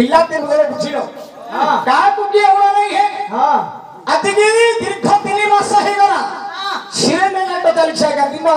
पिला तीन बजे बुझिलो हां का को के हुआ नहीं है हां अतिगिरी दीर्घ 3 मास हे गरा सिरे में तो चली छेगा दिन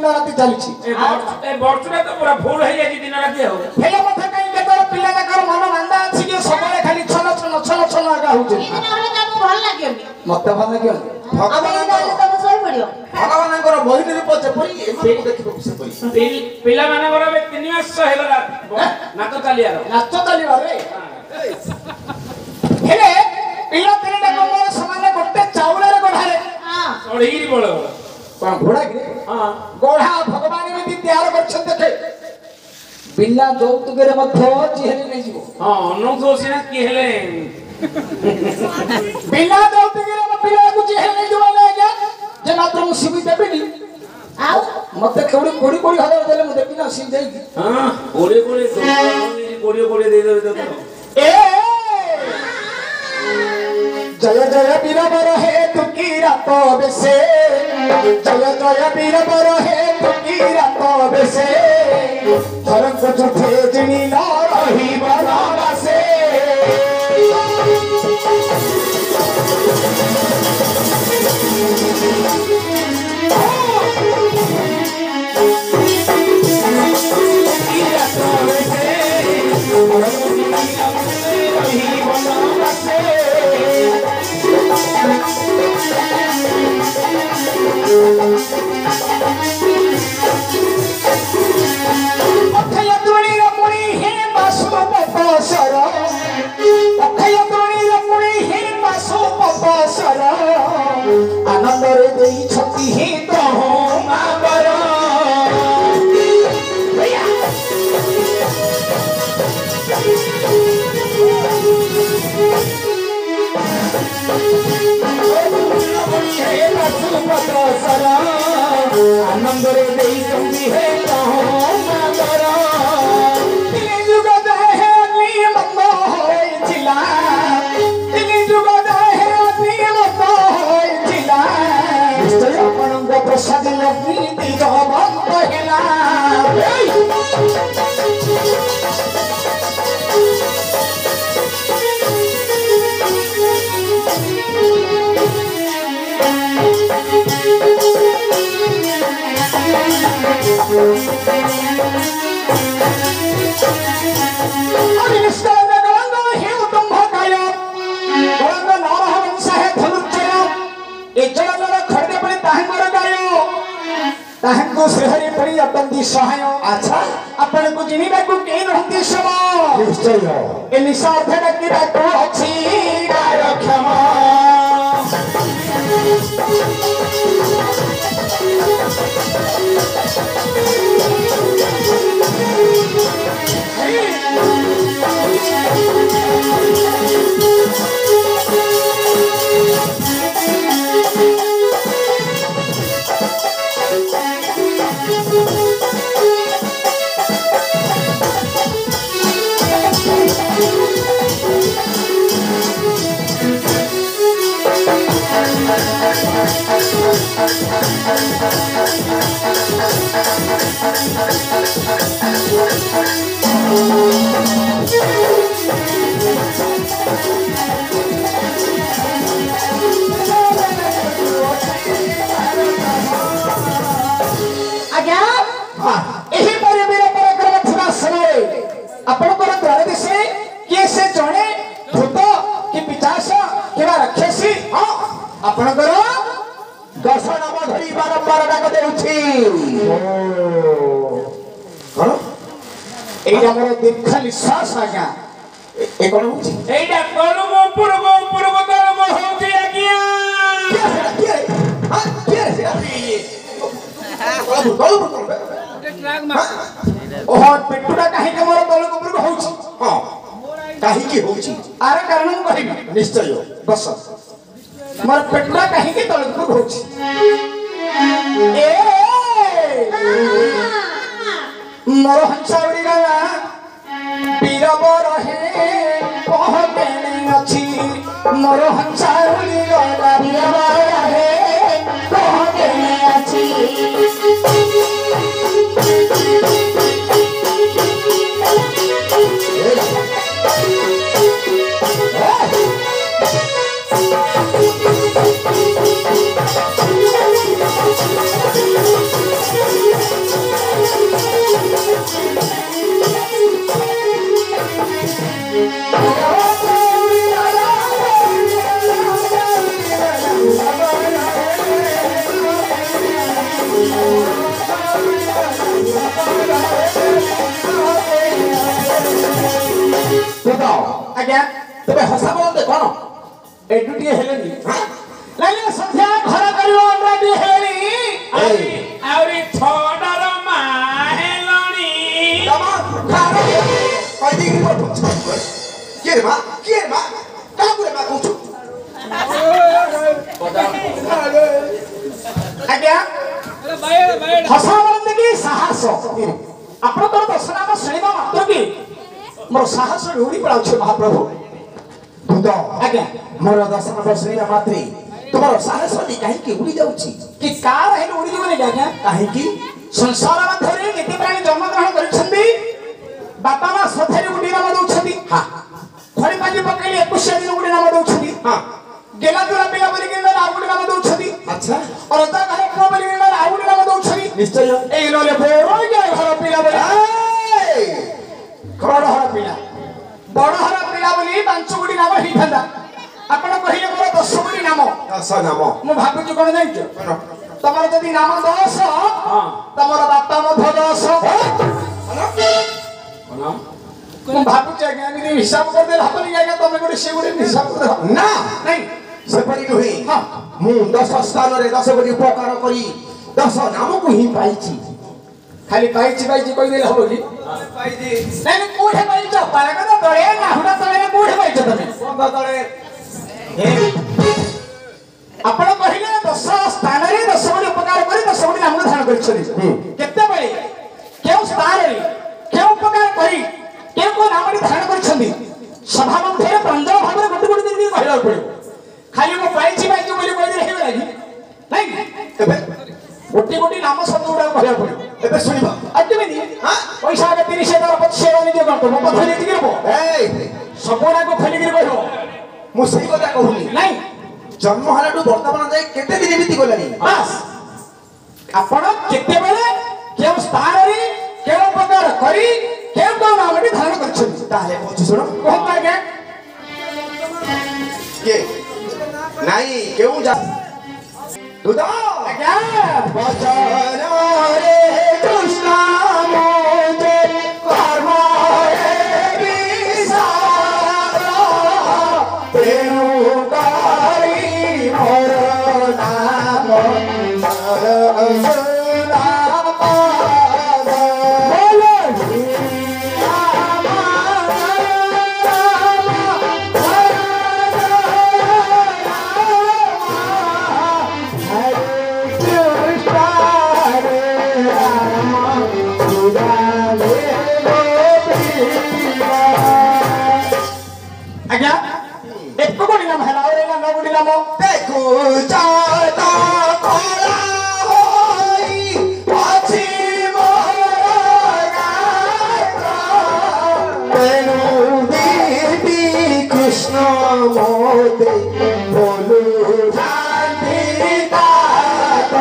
रात चली छी ए बर्चुडा तो पूरा फुल हे जाई दिन रात हो हेले मथे कहीं के तो पिला का कर मन मांदा अछि के सबले खाली छन आगा होजे इ दिन हले तब भल लागियो मते भल लागियो भगवान तब सोई पड़ियो भगवान कर बहिनी रूप जेपरी एमे देखिबो से परी पिला माने कर 3 मास हे गरा नाच चलिया रे हेले पिला तेरे नंबर समान गोटे चाउले रे गढारे हां ओढीरी बोल कोन घोड़ा के हां गोढ़ा भगवान एमि तैयार करछन देखे बिना दौतुके रे मध्य जिहेले नै जीवो हां अनु दोसिना की हेले बिना दौतुके रे पिला को जिहेले नै जीवो ले गया जे मात्र मुसीबी देबेनी आ मते कोड़ी हजार देले म देखि ना सी जाई हां कोड़ी दे देबे तो ए जय जय वीर बर हे तुकी रात बेसे जय वीर बर हे तुकी रात बेसे हरक जुठे जिनी ना रही बनावासे आनंदरे देई छती ही तो माबर आनंदरे देई छती है तो माबर तिनी जुग जाए है अग्नि मत होई जिला तिनी जुग जाए है अग्नि मत होई जिला निश्चय आपनंग प्रसाद लग्नि ती जवन पहिला ताहंको श्रीहरि पड़ी अतंती सहाय अच्छा अपन को जिनिबा को के रहती सब निश्चय ए निसार्थ डकिरा को अछि गाय क्षमा दीर्घ निश्वास आज्ञा ए कोन होची एटा कोन ऊपर तल होची आज्ञा के हां के रे तल ट्रक मार ओह पेटुडा काहे के मोर तल ऊपर होची हां काहे की होची आरे कारण हम कहिबी निश्चय बस मोर पेटुडा काहे के तल ऊपर होची ए मोर हंसा उड़ी गला बीरबर हे कहते नहीं अच्छी मोर हंसा उड़ी गला बीरबर हे कहते नहीं अच्छी ଆଜ୍ଞା ତେବେ ହସା ବୋଲନ୍ତେ କଣ ଏଡୁଟିଏ ହେଲେନି ନାଇଁ ସନ୍ଧ୍ୟା ଘର କରିବ ଅଣ୍ଡାଟିଏ ହେଲେନି ଆହୁରି ଛଅଟାର ମା ହେଲଣି କିଏ ମା କାହାକୁ ମା କହୁଛୁ ଆଜ୍ଞା ହସା ବୋଲନ୍ତେ କି ସାହସ ଆପଣଙ୍କର ଦର୍ଶନାମ ଶୁଣିବା ମାତ୍ର କି ମୋର ସାହସ ଉଡ଼ି ପଳାଉଛି ମହାପ୍ରଭୁ ଆଜ୍ଞା ମୋର ଦର୍ଶନ ଶୁଣିବା ମାତ୍ରେ ତୁମର ସାହସଟି କାହିଁକି ଉଡ଼ି ଯାଉଛି କି କାର ହେଲେ ଉଡ଼ି ଯିବନି ଆଜ୍ଞା କାହିଁକି ସଂସାର ମଧ୍ୟରେ ଯେତେ ପ୍ରାଣୀ ଜନ୍ମଗ୍ରହଣ କରିଛନ୍ତି ବାପା ମା ସଥେରେ ଗୋଟିଏ ନାମ ଦଉଛନ୍ତି ଖଣି ପାଜି ପକେଇଲେ 21 ଦିନ ଗୋଟିଏ ନାମ ଦଉଛନ୍ତି ଗେଲା ଦୁରା ପିଲା ବୋଲି ଆଉ ଗୋଟେ ନାମ ଦଉଛନ୍ତି ଆଚ୍ଛା ଅଲତା ଘର ପୁଅ ବୋଲି ଆଉ ଗୋଟେ ନାମ ଦଉଛନ୍ତି ନିଶ୍ଚୟ ଏଇ ନହେଲେ ଘର ପିଲା ବୋଲି ବଡ଼ ହର ପିଲା ବଡ଼ ହର ପିଲା ବୋଲି 5 ଗୋଟି ନାମ ହେଇଥାନ୍ତା ଆପଣ କହିଲେ ମୋର 10 ଗୋଟି ନାମ ମୁଁ ଭାବୁଛି କଣ ଜାଣିଛ ତମର ଯଦି ନାମ 10 ତମର ବାପା ମଧ୍ୟ 10 ମୁଁ ଭାବୁଛି ଆଜ୍ଞା ଏମିତି ହିସାବ କରିଦେଲେ ହବନି ଆଜ୍ଞା ତମେ ଗୋଟେ ସେ ଗୋଟେ ହିସାବ କରିଦେବ ନା ନାଇଁ ସେପରି ନୁହେଁ ମୁଁ 10 ସ୍ଥାନରେ 10 ଗୋଟି ଉପକାର କରି 10 ନାମକୁ ହିଁ ପାଇଛି ଖାଲି ପାଇଛି କହିଦେଲେ ହବ କି ନାଇଁ କୋଉଠି ପାଇଛ ପାରାଗଦ ତଳେ ନାହୁଡ଼ା ତଳେ କୋଉଠି ପାଇଛ ତମେ ତଳେ ଆପଣ କହିଲେ 10 ସ୍ଥାନରେ 10 ଗୋଟି ଉପକାର କରି 10 ଗୋଟି ନାମ ଧାରଣ କରିଛନ୍ତି କେତେବେଳେ କେଉଁ ସ୍ଥାନରେ କେଉଁ ଉପକାର କରି କେଉଁ ନାମଟି ଧାରଣ କରିଛନ୍ତି ସଭା ମଧ୍ୟରେ ପ୍ରାଞ୍ଜଳ ଭାବରେ ଗୋଟେ ଗୋଟେ ଦିନ କହିବାକୁ ପଡ଼ିବ ଖାଲି ମୁଁ ପାଇଛି ବୋଲି କହିଦେଲେ ହେଇଗଲା କି ନାଇଁ ଏବେ ଗୋଟି ଗୋଟି ନାମ ଶବ୍ଦ ଗୁଡ଼ାକ କହିବାକୁ ପଡ଼ିବ ଏବେ ଶୁଣିବ ଆଉ କେମିତି ପଇସା ଏବେ 30,000 25,000 ନିଜେ କରନ୍ତୁ ମୋ କଥା ନେଇକି ରହିବ ସବୁଗୁଡ଼ାକ ଖୋଲିକିରି କହିବ ମୁଁ ସେଇ କଥା କହୁନି ନାଇଁ ଜନ୍ମ ହେଲାଠୁ ବର୍ତ୍ତମାନ ଯାଇ କେତେ ଦିନ ବିତି ଗଲାଣି ବାସ୍ ଆପଣ କେତେବେଳେ କେଉଁ ସ୍ଥାନରେ କେଉଁ ପ୍ରକାର କରି କେଉଁ ନାମଟି ଧାରଣ କରିଛନ୍ତି ତାହେଲେ କହୁଛୁ ଶୁଣ କୁହନ୍ତୁ ଆଜ୍ଞା କିଏ ନାଇଁ କେଉଁ ଆଜ୍ଞା ବଚନରେ କୃଷ୍ଣ ମୋଦେ କର୍ମରେ ବିସାର ତେଣୁ କରି ମୋର ନାମ ଆଜ୍ଞା ଏକ ଗୋଟି ନାମ ହେଲା ଆଉ ରହିଲା 9 ଗୋଟି ନାମ ଦେଖୁ ଚାତା ଖରା ହୋଇ ଅଛି ମୋର ତେଣୁ ଦେବୀ କୃଷ୍ଣ ମୋଦେ ବୋଲୁ ଶାନ୍ତି ତାତ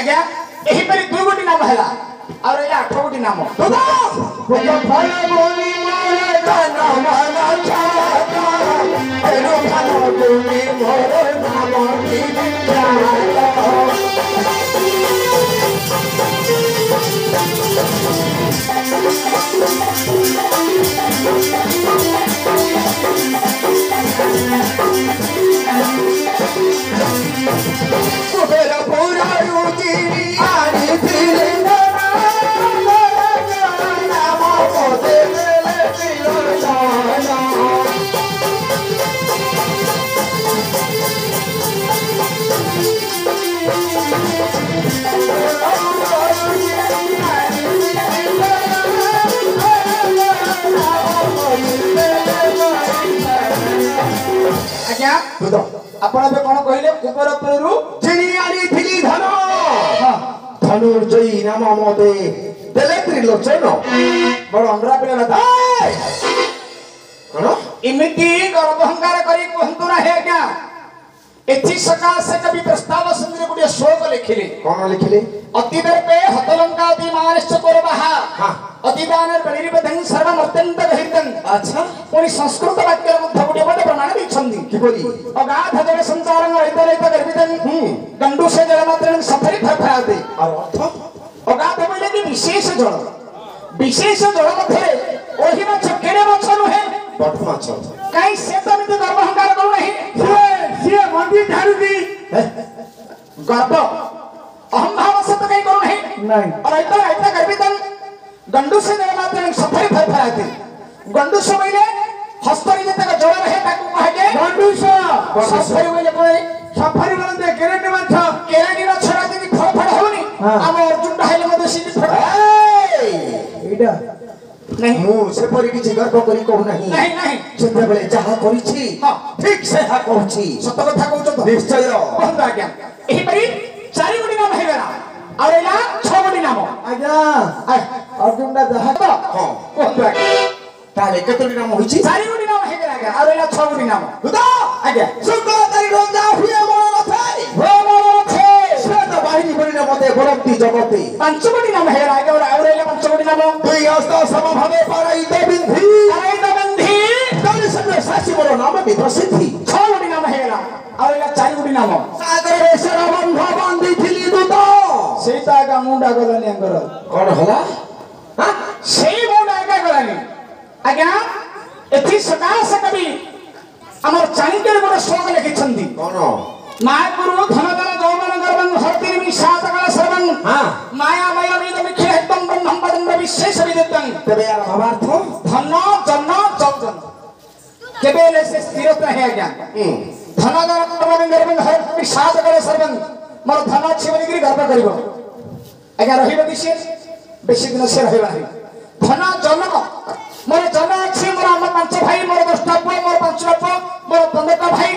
ଆଜ୍ଞା ଏହିପରି 2 ଗୋଟି ନାମ ହେଲା ଆଉ ରହିଲା 8 ଗୋଟି ନାମ କୁବେର ପୁରାରୁ ଚିରି ଆଣିଥିଲେ ନାମ ପଦେ ଆଜ୍ଞା ଆପଣ ଏବେ କଣ କହିଲେ କୁବରପୁରରୁ ଚିରି ଆଣିଥିଲି ଧନ ଧନୁର୍ଜୟୀ ନାମ ମତେ ଦେଲେ ତ୍ରିଲୋଚନ ବଡ଼ ଅଣ୍ଡରା ପିଲା କଣ ଏମିତି ଗର୍ଭ ଅହଙ୍କାର କରି କୁହନ୍ତୁ ନା ହେ ଆଜ୍ଞା एथि सकाशे कवि प्रस्ताव सुंदर गुटे श्लोक लिखिले कौन लिखिले अतिदर्पे हतलंकादि मानश्च कोरबः हां अतिदानर बलिरिबधं सर्वम अत्यंत गहितं अच्छा पुनी संस्कृत वाक्य मध्य गुटे बड़ प्रमाण दैछन्ति की बोली अगाध जल संचारं रहित गर्भितं गंडू से जल मात्रं सफरी फरफराते और अर्थ अगाध बोले कि विशेष जल मध्य ओहि माछ केने माछ नुहे बट माछ काई से तो मित गर्व अहंकार करू नहीं से मंदी धारुदी गर्व अहम भाव से तो कहीं करू नहीं और ऐता गर्भितं गंडू से जल मात्रं सफरी फरफराते गंडू से बोले हस्तरी जतक जल रहे ताकू कहे गंडू से सफरी बोले कोई सफरी बोलते केरेटी माछ राती फड़ होनी हम अर्जुन ढाइले मते सिटी फड़ एटा नहीं मु से परि किछि गर्व करी कहू नहीं जेते बेले जहा करिछि ठीक से हा कहूछि सत कथा कहू तो निश्चय बंद आज्ञा एही परि चारि गुडी नाम हेगरा और एला छ गुडी नाम आज्ञा अर्जुन दा जहा तो हां बंद आज्ञा ताले केतोडी नाम होइछि चारि गुडी नाम हेगरा आज्ञा और एला छ गुडी नाम गुदा आज्ञा शुक्ल तारी रोजा हुए मन नथाय हो थे श्वेत बाहिनी बलिना मते बरंती जगते पांच गुडी नाम हेगरा आज्ञा और एला पांच गुडी नाम दुई हस्त समभावे पाराइते बिंधी दर्शन सासी मोर नाम भी प्रसिद्धि छ गुडी नाम हेगरा और एला चारि गुडी नाम सागर रेशर बंध बांधी थिली दूत सेटा का मुंडा गलानी अंगर कोन हला हां सेई मुंडा का गलानी आज्ञा एथि सकाश कवि हमर चाणक्य गोटे श्लोक लिखिछन्ति कोन मा गुरु धनधन जौवन गर्वं हरति विषाद कल सर्वं हां माया मय वेद मिख्येत्तं ब्रह्मं पदं विशेष विदितं तबे यार भावार्थ धन जन जौवन केबेले से स्थिरता है आज्ञा धनधन जौवन गर्वं हरति विषाद कल सर्वं मोर धन अछि बोली गर्व करिवो आज्ञा रहिबो किसे बेसी दिन से रहबा नहीं धन जन मोर जन अछि मोर हम पांच भाई मोर 10टा पुଅ मोर 5टा पुଅ मोर 15टा भाई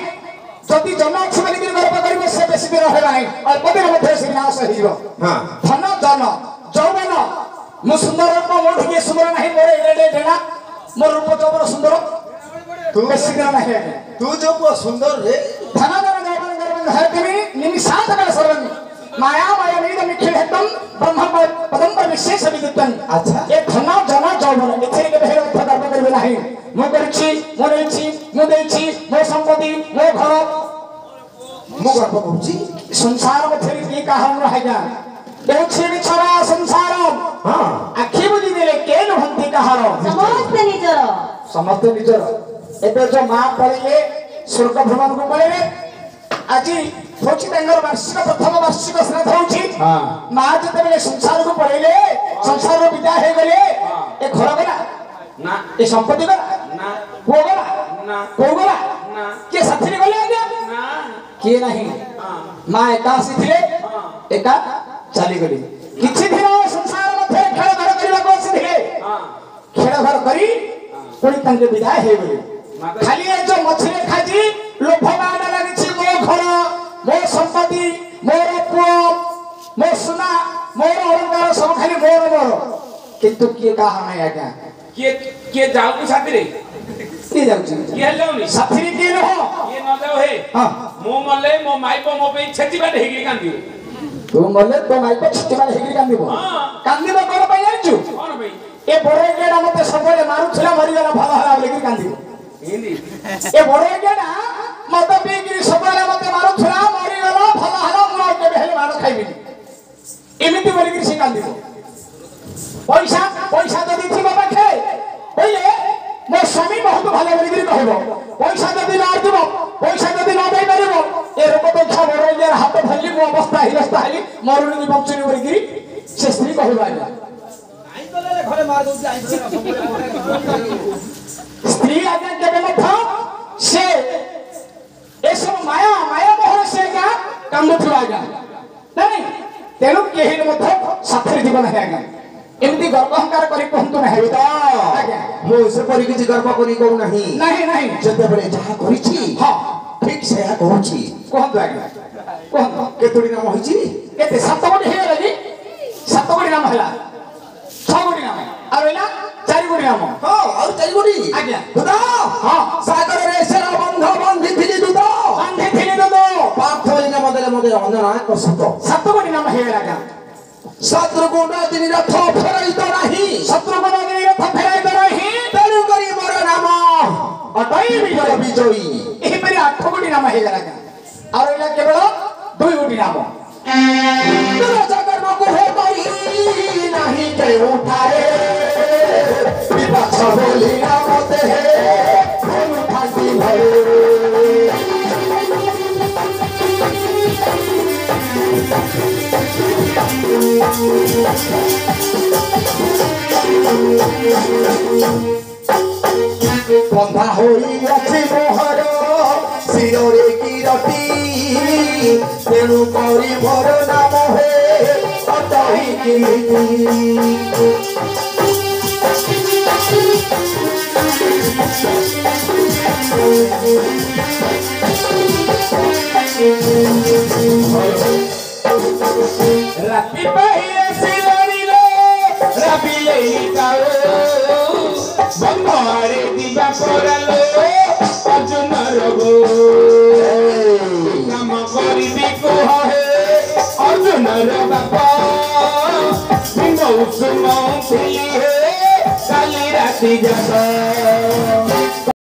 जदि जन अछि बोली गर्व करिवो से बेसी दिन रहबा नहीं अल्प दिन मध्ये से विनाश होइबो हां धन जन जौवन मु सुंदर को मोठ के सुंदर नहीं मोर एडे डेना मोर रूप जबर सुंदर तू बेसी दिन नहीं तू जो को सुंदर रे धन जन जौवन गर्वं हरति निमिषाद कल सर्वं माया माया वेद मिख्येत्तं ब्रह्म पदं विशेष विदितं अच्छा ए धन जन जौवन एथि के भेर अर्थ गर्व करिवे नाही मु करछि मु नेछि मु देछि मो संपत्ति मो घर मु गर्व करूछि संसार मध्ये की कारण रहगा देछि बिछरा संसार हां आखि बुझी देले के नहंती कहार समस्त निजर एबे जो मां पळिले स्वर्ग भ्रमण को पळिले आजी होछि तांगर वार्षिक प्रथम वार्षिक श्राद्ध होछि मां जते बेले संसार को पळिले संसार रो विदा हे गले ए घर गला ना ए संपत्ति गला ना को गला ना को गला ना के साथी गले आज्ञा ना के नहीं मां एका आसीथिले एका चाली गली किछि दिन संसार मध्ये खेळ घर करिवा को आसीथिले खेळ घर करी पुणी तांके विदा हे गले खाली ए जो मछली खाजी लोभ बाण लागिछि मो घर मो संपत्ति मोर पुओ मो सुना मोर अलंकार सब खाली मोर किंतु के कहा नहीं आज्ञा के जाउनी साथी रे के जाउची के जाउनी साथी के न हो ये न जाओ हे हां मो मले मो माइपो मो पे छेती बाटे हेगी कांदियो तू मले तो माइपो छेती बाटे हेगी कांदिबो हां कांदिबो कोन पई जानछु कोन भाई ए बड़े गेडा मते सबले मारुछला मरि गला भला हला लेकी कांदिबो हिंदी ए बड़े गेडा मते बेगिरी सबले मते मारुछला मरि गला भला हला मु के बेहले मार खाइबिनी एमिति बोलिकी से कांदिबो पैसा जदि थी पाखे बोले मो स्वामी बहुत भल बोलिकी कहबो पैसा जदि न दिबो पैसा जदि न दे परिबो ए रोग तो खबर रे हाथ धरली मो अवस्था हिली मरुनी बंचनी बोलिकी से स्त्री कहबा आई तले घरे मार दउची आई स्त्री आज्ञा केबे मथ से ए सब माया मोह से का काम थुआ आज्ञा नहीं तेनु केहि मथ साथी जीवन है आज्ञा एमती गर्व अहंकार करी कहंतु नहीं आज्ञा मो से परि किछि गर्व करी कहू नहीं जते बेले जहा करिछि हां ठीक से आ कहूछि कहंतु आज्ञा कहंतु केतोडी नाम होइछि केते सात गोटी हे लगी सात गोटी नाम हला छ गोटी नाम और एला चारि गोटी नाम हां और चारि गोटी आज्ञा दुदा हां सागर रे सेरा बंध बांधी थिली दुदा बांधी थिली दुदा मते अंजना को सतगुणी नाम हे लगा शत्रुघ्न दिन रथ फेराई तो नहीं शत्रुघ्न दिन रथ फेराई तो नहीं तेणु करी मोर नाम अटई विजयी एही परि 8 गोटी नाम हे लगा और इला केवल 2 गोटी नाम कर्म को हो करी नहीं के उठाए विपक्ष बोली ना मते है फांसी भरे बंधा होई अछि मोहर शिरोरे किरती तेणु करी मोर नाम हे अटई कीर्ति राती पाइए सिलरिले राबिले गाओ बंधारे दिबा करलो अर्जुन रगो काम करिबी को हे अर्जुन र बापा मौसम थी हे काली राती जाता